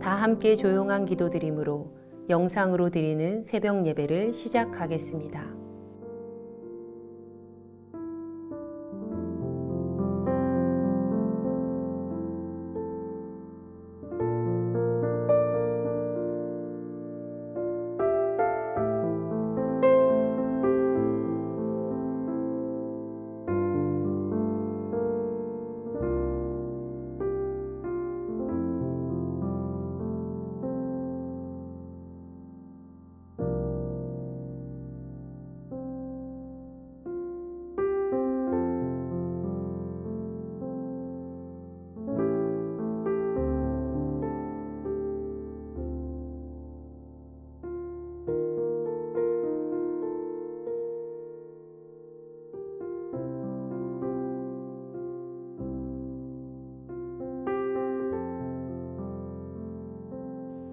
다 함께 조용한 기도드림으로 영상으로 드리는 새벽 예배를 시작하겠습니다.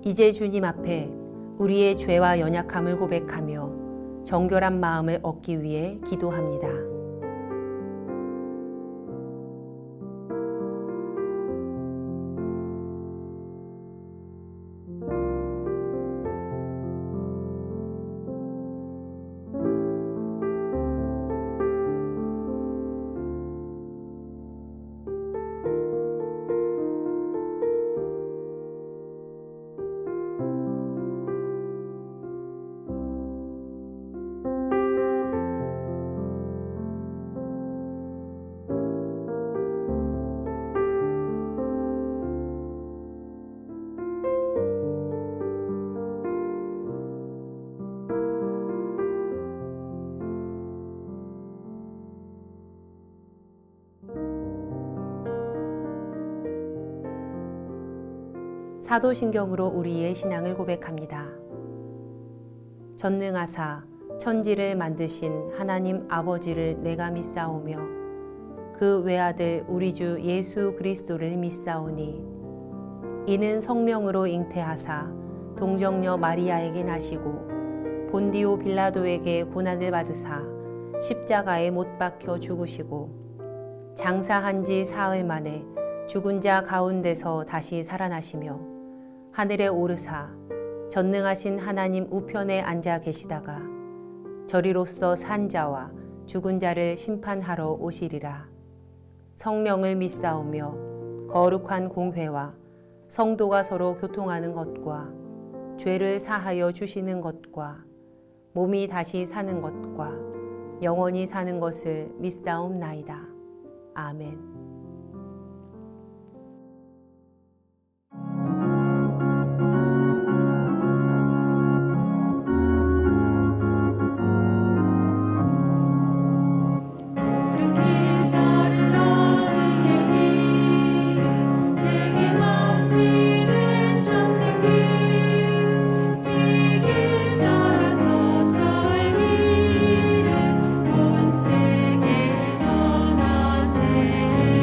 이제 주님 앞에 우리의 죄와 연약함을 고백하며 정결한 마음을 얻기 위해 기도합니다. 사도신경으로 우리의 신앙을 고백합니다. 전능하사 천지를 만드신 하나님 아버지를 내가 믿사오며 그 외아들 우리 주 예수 그리스도를 믿사오니 이는 성령으로 잉태하사 동정녀 마리아에게 나시고 본디오 빌라도에게 고난을 받으사 십자가에 못 박혀 죽으시고 장사한 지 사흘 만에 죽은 자 가운데서 다시 살아나시며 하늘에 오르사 전능하신 하나님 우편에 앉아 계시다가 저리로서 산 자와 죽은 자를 심판하러 오시리라. 성령을 믿사오며 거룩한 공회와 성도가 서로 교통하는 것과 죄를 사하여 주시는 것과 몸이 다시 사는 것과 영원히 사는 것을 믿사옵나이다. 아멘. 전하세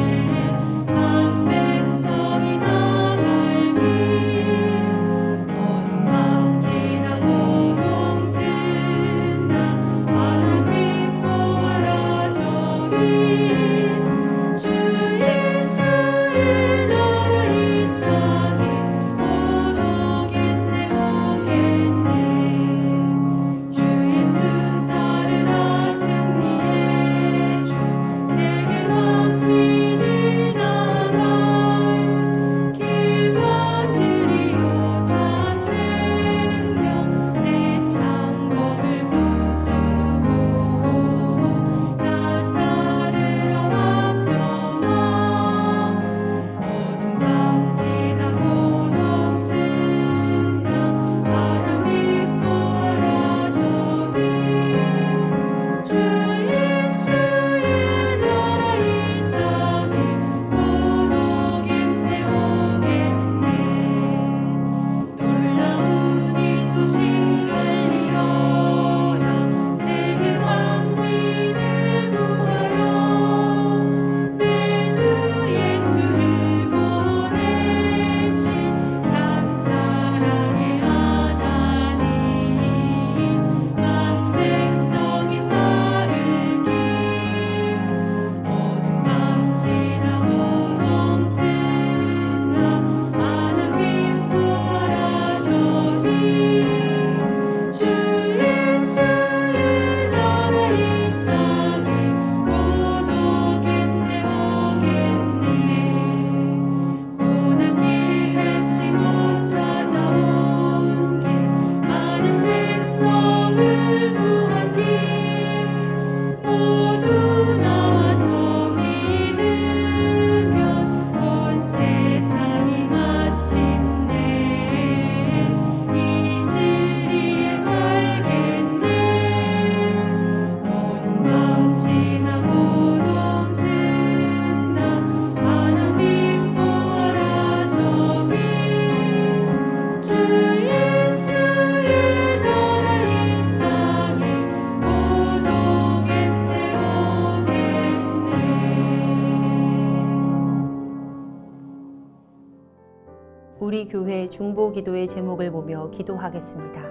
우리 교회 중보 기도의 제목을 보며 기도하겠습니다.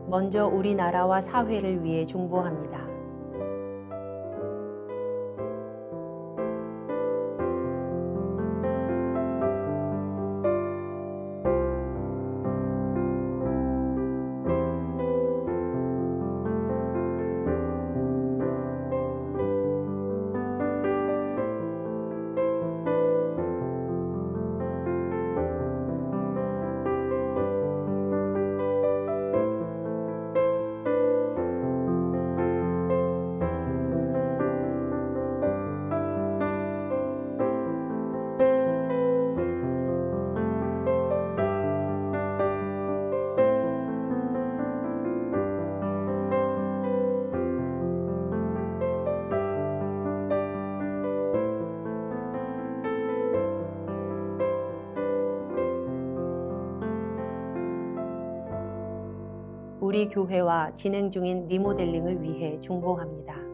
먼저 우리나라와 사회를 위해 중보합니다. 우리 교회와 진행 중인 리모델링을 위해 중보합니다.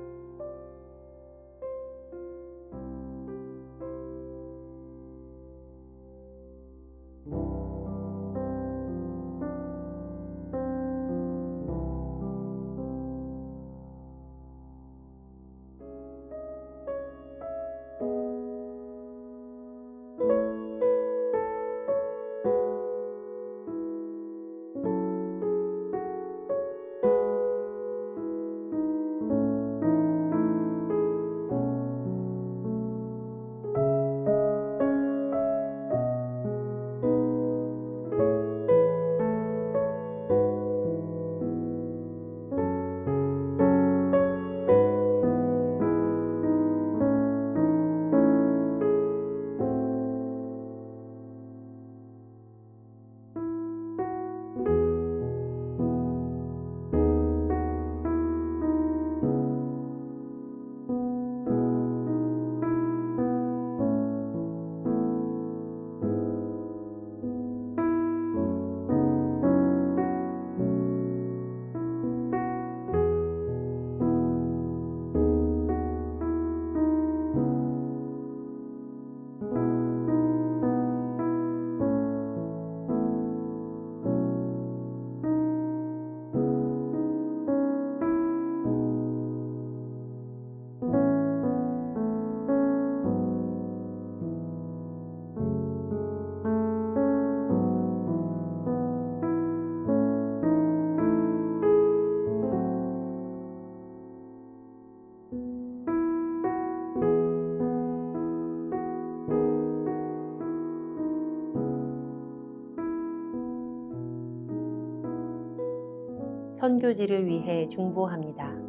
선교지를 위해 중보합니다.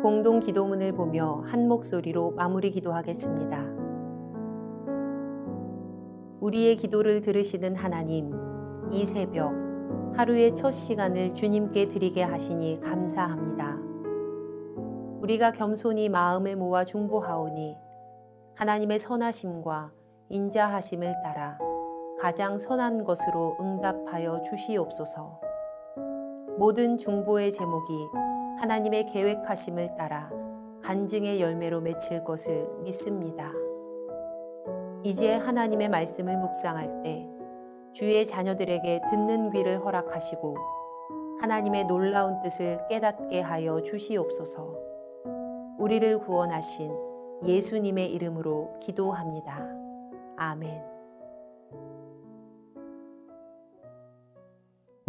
공동 기도문을 보며 한 목소리로 마무리 기도하겠습니다. 우리의 기도를 들으시는 하나님, 이 새벽 하루의 첫 시간을 주님께 드리게 하시니 감사합니다. 우리가 겸손히 마음을 모아 중보하오니 하나님의 선하심과 인자하심을 따라 가장 선한 것으로 응답하여 주시옵소서. 모든 중보의 제목이 하나님의 계획하심을 따라 간증의 열매로 맺힐 것을 믿습니다. 이제 하나님의 말씀을 묵상할 때 주의 자녀들에게 듣는 귀를 허락하시고 하나님의 놀라운 뜻을 깨닫게 하여 주시옵소서. 우리를 구원하신 예수님의 이름으로 기도합니다. 아멘.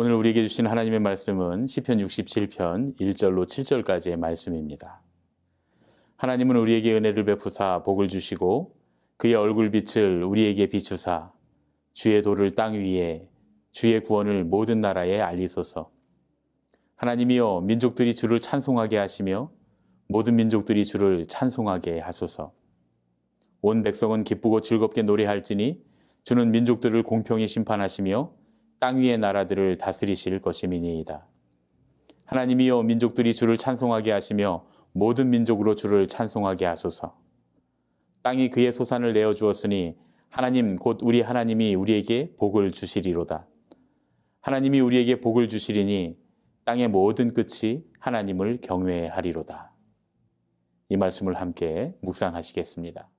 오늘 우리에게 주신 하나님의 말씀은 시편 67편 1절로 7절까지의 말씀입니다. 하나님은 우리에게 은혜를 베푸사 복을 주시고 그의 얼굴빛을 우리에게 비추사 주의 도를 땅 위에 주의 구원을 모든 나라에 알리소서. 하나님이여 민족들이 주를 찬송하게 하시며 모든 민족들이 주를 찬송하게 하소서. 온 백성은 기쁘고 즐겁게 노래할지니 주는 민족들을 공평히 심판하시며 땅 위의 나라들을 다스리실 것임이니이다. 하나님이여 민족들이 주를 찬송하게 하시며 모든 민족으로 주를 찬송하게 하소서. 땅이 그의 소산을 내어 주었으니 하나님 곧 우리 하나님이 우리에게 복을 주시리로다. 하나님이 우리에게 복을 주시리니 땅의 모든 끝이 하나님을 경외하리로다. 이 말씀을 함께 묵상하시겠습니다.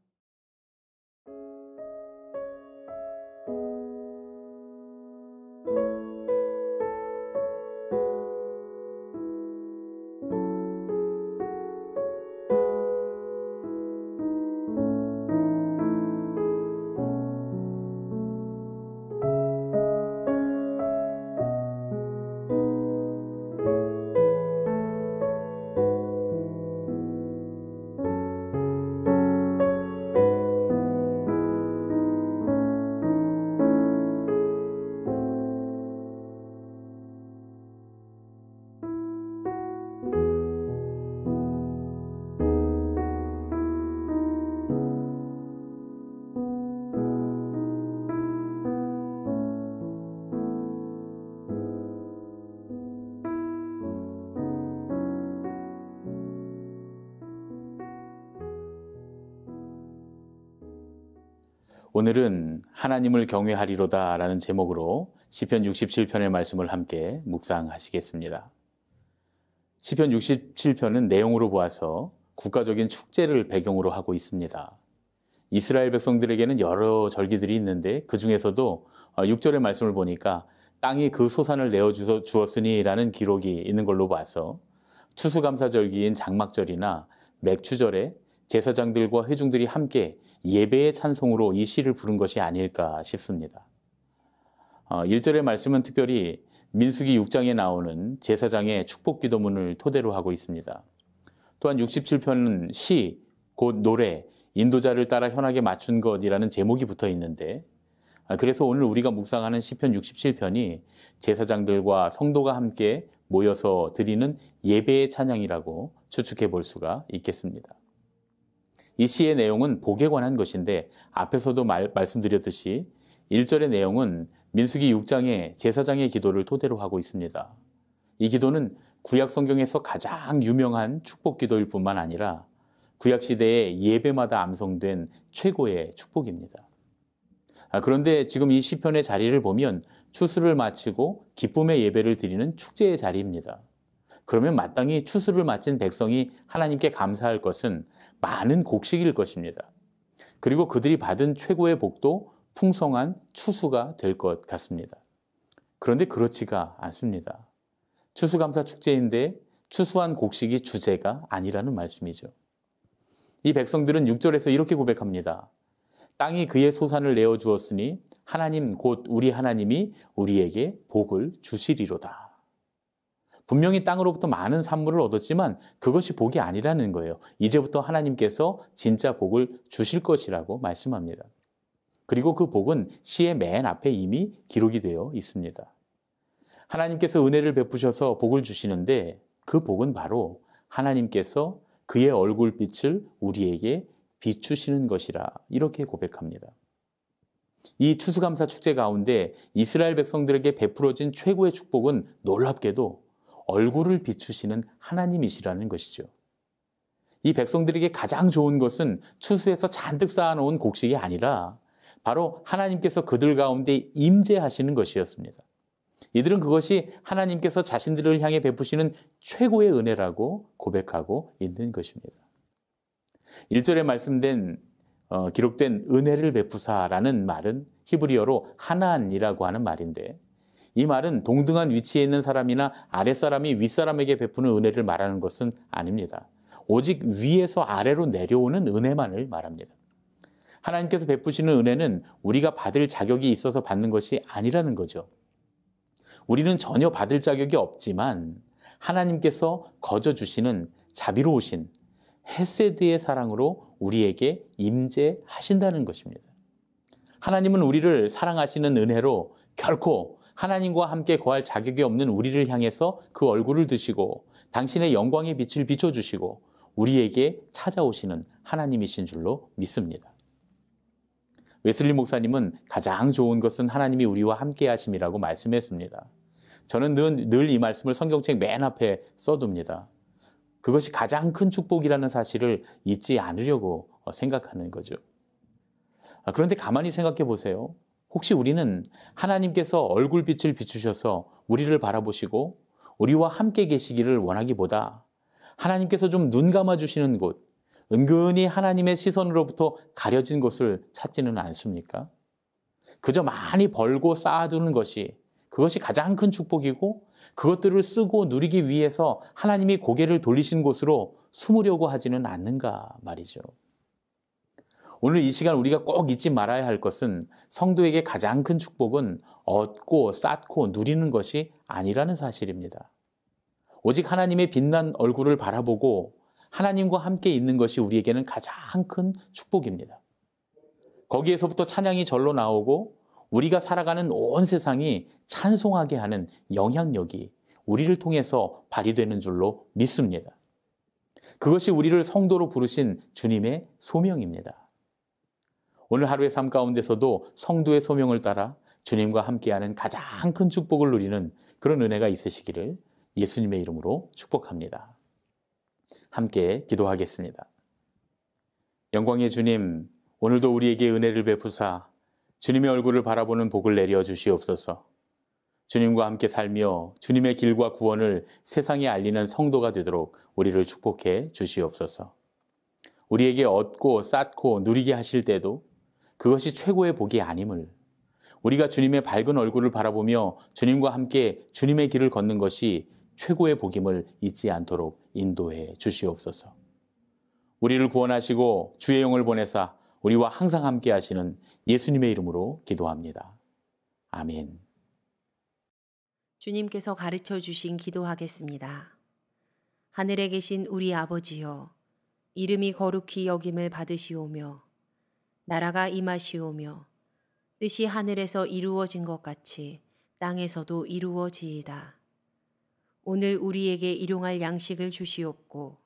오늘은 하나님을 경외하리로다 라는 제목으로 시편 67편의 말씀을 함께 묵상하시겠습니다. 시편 67편은 내용으로 보아서 국가적인 축제를 배경으로 하고 있습니다. 이스라엘 백성들에게는 여러 절기들이 있는데 그 중에서도 6절의 말씀을 보니까 땅이 그 소산을 내어 주었으니 라는 기록이 있는 걸로 봐서 추수감사절기인 장막절이나 맥추절에 제사장들과 회중들이 함께 예배의 찬송으로 이 시를 부른 것이 아닐까 싶습니다. 1절의 말씀은 특별히 민수기 6장에 나오는 제사장의 축복 기도문을 토대로 하고 있습니다. 또한 67편은 시, 곧 노래, 인도자를 따라 현악에 맞춘 것이라는 제목이 붙어 있는데 그래서 오늘 우리가 묵상하는 시편 67편이 제사장들과 성도가 함께 모여서 드리는 예배의 찬양이라고 추측해 볼 수가 있겠습니다. 이 시의 내용은 복에 관한 것인데 앞에서도 말씀드렸듯이 1절의 내용은 민수기 6장의 제사장의 기도를 토대로 하고 있습니다. 이 기도는 구약 성경에서 가장 유명한 축복 기도일 뿐만 아니라 구약 시대의 예배마다 암송된 최고의 축복입니다. 그런데 지금 이 시편의 자리를 보면 추수를 마치고 기쁨의 예배를 드리는 축제의 자리입니다. 그러면 마땅히 추수를 마친 백성이 하나님께 감사할 것은 많은 곡식일 것입니다. 그리고 그들이 받은 최고의 복도 풍성한 추수가 될 것 같습니다. 그런데 그렇지가 않습니다. 추수감사 축제인데 추수한 곡식이 주제가 아니라는 말씀이죠. 이 백성들은 6절에서 이렇게 고백합니다. 땅이 그의 소산을 내어 주었으니 하나님 곧 우리 하나님이 우리에게 복을 주시리로다. 분명히 땅으로부터 많은 산물을 얻었지만 그것이 복이 아니라는 거예요. 이제부터 하나님께서 진짜 복을 주실 것이라고 말씀합니다. 그리고 그 복은 시의 맨 앞에 이미 기록이 되어 있습니다. 하나님께서 은혜를 베푸셔서 복을 주시는데 그 복은 바로 하나님께서 그의 얼굴빛을 우리에게 비추시는 것이라 이렇게 고백합니다. 이 추수감사 축제 가운데 이스라엘 백성들에게 베풀어진 최고의 축복은 놀랍게도 얼굴을 비추시는 하나님이시라는 것이죠. 이 백성들에게 가장 좋은 것은 추수해서 잔뜩 쌓아놓은 곡식이 아니라 바로 하나님께서 그들 가운데 임재하시는 것이었습니다. 이들은 그것이 하나님께서 자신들을 향해 베푸시는 최고의 은혜라고 고백하고 있는 것입니다. 1절에 기록된 은혜를 베푸사라는 말은 히브리어로 하난이라고 하는 말인데 이 말은 동등한 위치에 있는 사람이나 아랫사람이 윗사람에게 베푸는 은혜를 말하는 것은 아닙니다. 오직 위에서 아래로 내려오는 은혜만을 말합니다. 하나님께서 베푸시는 은혜는 우리가 받을 자격이 있어서 받는 것이 아니라는 거죠. 우리는 전혀 받을 자격이 없지만 하나님께서 거저 주시는 자비로우신 헤세드의 사랑으로 우리에게 임재하신다는 것입니다. 하나님은 우리를 사랑하시는 은혜로 결코 하나님과 함께 거할 자격이 없는 우리를 향해서 그 얼굴을 드시고 당신의 영광의 빛을 비춰주시고 우리에게 찾아오시는 하나님이신 줄로 믿습니다. 웨슬리 목사님은 가장 좋은 것은 하나님이 우리와 함께 하심이라고 말씀했습니다. 저는 늘 이 말씀을 성경책 맨 앞에 써둡니다. 그것이 가장 큰 축복이라는 사실을 잊지 않으려고 생각하는 거죠. 그런데 가만히 생각해 보세요. 혹시 우리는 하나님께서 얼굴빛을 비추셔서 우리를 바라보시고 우리와 함께 계시기를 원하기보다 하나님께서 좀 눈 감아주시는 곳, 은근히 하나님의 시선으로부터 가려진 곳을 찾지는 않습니까? 그저 많이 벌고 쌓아두는 것이 그것이 가장 큰 축복이고 그것들을 쓰고 누리기 위해서 하나님이 고개를 돌리신 곳으로 숨으려고 하지는 않는가 말이죠. 오늘 이 시간 우리가 꼭 잊지 말아야 할 것은 성도에게 가장 큰 축복은 얻고 쌓고 누리는 것이 아니라는 사실입니다. 오직 하나님의 빛난 얼굴을 바라보고 하나님과 함께 있는 것이 우리에게는 가장 큰 축복입니다. 거기에서부터 찬양이 절로 나오고 우리가 살아가는 온 세상이 찬송하게 하는 영향력이 우리를 통해서 발휘되는 줄로 믿습니다. 그것이 우리를 성도로 부르신 주님의 소명입니다. 오늘 하루의 삶 가운데서도 성도의 소명을 따라 주님과 함께하는 가장 큰 축복을 누리는 그런 은혜가 있으시기를 예수님의 이름으로 축복합니다. 함께 기도하겠습니다. 영광의 주님, 오늘도 우리에게 은혜를 베푸사 주님의 얼굴을 바라보는 복을 내려 주시옵소서. 주님과 함께 살며 주님의 길과 구원을 세상에 알리는 성도가 되도록 우리를 축복해 주시옵소서. 우리에게 얻고 쌓고 누리게 하실 때도 그것이 최고의 복이 아님을, 우리가 주님의 밝은 얼굴을 바라보며 주님과 함께 주님의 길을 걷는 것이 최고의 복임을 잊지 않도록 인도해 주시옵소서. 우리를 구원하시고 주의 영을 보내사 우리와 항상 함께 하시는 예수님의 이름으로 기도합니다. 아멘. 주님께서 가르쳐 주신 기도하겠습니다. 하늘에 계신 우리 아버지여, 이름이 거룩히 여김을 받으시오며 나라가 임하시오며 뜻이 하늘에서 이루어진 것 같이 땅에서도 이루어지이다. 오늘 우리에게 일용할 양식을 주시옵고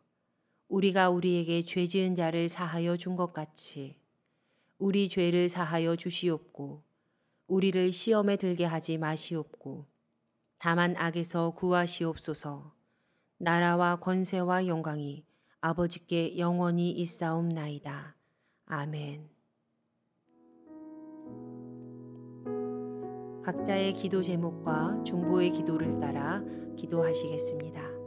우리가 우리에게 죄 지은 자를 사하여 준 것 같이 우리 죄를 사하여 주시옵고 우리를 시험에 들게 하지 마시옵고 다만 악에서 구하시옵소서. 나라와 권세와 영광이 아버지께 영원히 있사옵나이다. 아멘. 각자의 기도 제목과 중보의 기도를 따라 기도하시겠습니다.